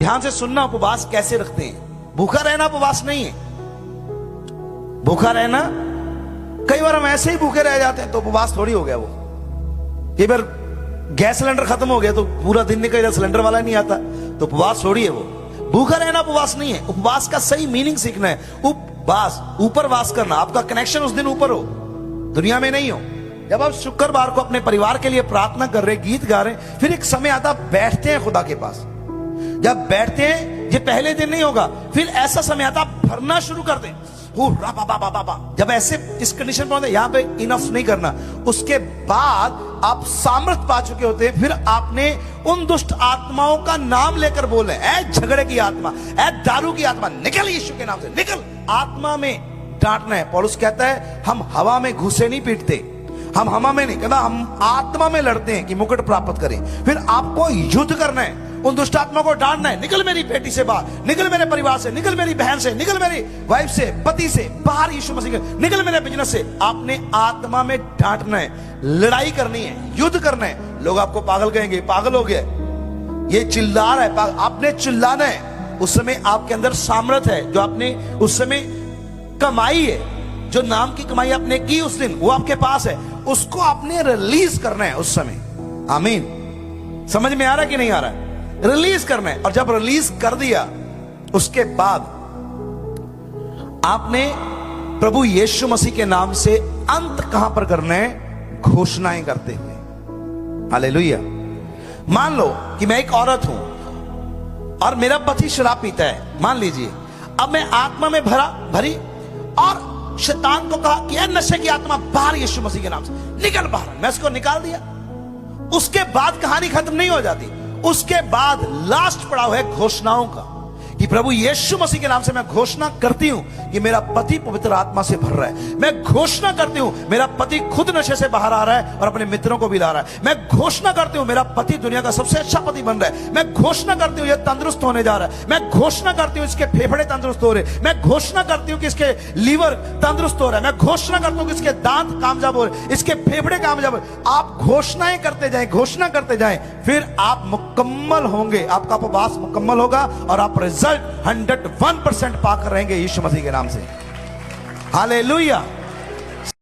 ध्यान से सुनना, उपवास कैसे रखते हैं। भूखा रहना उपवास नहीं है। भूखा रहना, कई बार हम ऐसे ही भूखे रह जाते हैं तो उपवास थोड़ी हो गया वो। कई बार गैस सिलेंडर खत्म हो गया तो पूरा दिन निकल जाए, सिलेंडर वाला नहीं आता तो उपवास थोड़ी है वो। भूखा रहना उपवास नहीं है। उपवास का सही मीनिंग सीखना है। उपवास, ऊपर वास करना, आपका कनेक्शन उस दिन ऊपर हो, दुनिया में नहीं हो। जब आप शुक्रवार को अपने परिवार के लिए प्रार्थना कर रहे, गीत गा रहे, फिर एक समय आता बैठते हैं खुदा के पास। जब बैठते हैं, ये पहले दिन नहीं होगा, फिर ऐसा समय आता भरना शुरू कर दें। जब ऐसे इस कंडीशन पर होते, यहां पे इनफ नहीं करना, उसके बाद आप सामर्थ पा चुके होते हैं। फिर आपने उन दुष्ट आत्माओं का नाम लेकर बोले, ऐ झगड़े की आत्मा, ऐ दारू की आत्मा, निकल यीशु के नाम से निकल। आत्मा में डांटना है। पौलुस कहता है हम हवा में घुसे नहीं पीटते, हम हवा में नहीं, कहता हम आत्मा में लड़ते हैं कि मुकुट प्राप्त करें। फिर आपको युद्ध करना है, उन दुष्ट आत्मा को डांटना है। निकल मेरी बेटी से बाहर, निकल मेरे परिवार से, निकल मेरी बहन से, निकल मेरी वाइफ से, पति से बाहर, यीशु मसीह के, निकल मेरे बिजनेस से। आपने आत्मा में डांटना है, लड़ाई करनी है, युद्ध करना है। लोग आपको पागल कहेंगे, पागल हो गया, ये चिल्ला रहा है। आपने चिल्लाना है। उस समय आपके अंदर सामर्थ है, जो आपने उस समय कमाई है, जो नाम की कमाई आपने की उस दिन, वो आपके पास है, उसको आपने रिलीज करना है उस समय। आमीन। समझ में आ रहा है कि नहीं आ रहा है? रिलीज करना है। और जब रिलीज कर दिया, उसके बाद आपने प्रभु यीशु मसीह के नाम से अंत कहां पर करना है? घोषणाएं करते हुए। हालेलुया। मान लो कि मैं एक औरत हूं और मेरा पति शराब पीता है, मान लीजिए। अब मैं आत्मा में भरी और शैतान को कहा कि यह नशे की आत्मा बाहर, यीशु मसीह के नाम से निकल बाहर। मैं उसको निकाल दिया। उसके बाद कहानी खत्म नहीं हो जाती। उसके बाद लास्ट पड़ाव है घोषणाओं का, कि प्रभु यीशु मसीह के नाम से मैं घोषणा करती हूं कि मेरा पति पवित्र आत्मा से भर रहा है। मैं घोषणा करती हूं मेरा पति खुद नशे से बाहर आ रहा है और अपने मित्रों को भी ला रहा है। मैं घोषणा करती हूं मेरा पति दुनिया का सबसे अच्छा पति बन रहा है। मैं घोषणा करती हूं यह तंदुरुस्त होने जा रहा है। मैं घोषणा करती हूं इसके फेफड़े तंदुरुस्त हो रहे। मैं घोषणा करती हूं कि इसके लीवर तंदुरुस्त हो रहा है। मैं घोषणा करती हूं कि इसके दांत कामयाब हो रहे, इसके फेफड़े कामयाब हो रहे। आप घोषणाएं करते जाएं, घोषणा करते जाएं, फिर आप मुकम्मल होंगे। आपका उपवास मुकम्मल होगा और आप रिजल्ट 101% पाकर रहेंगे यीशु मसीह के नाम से। हालेलुया।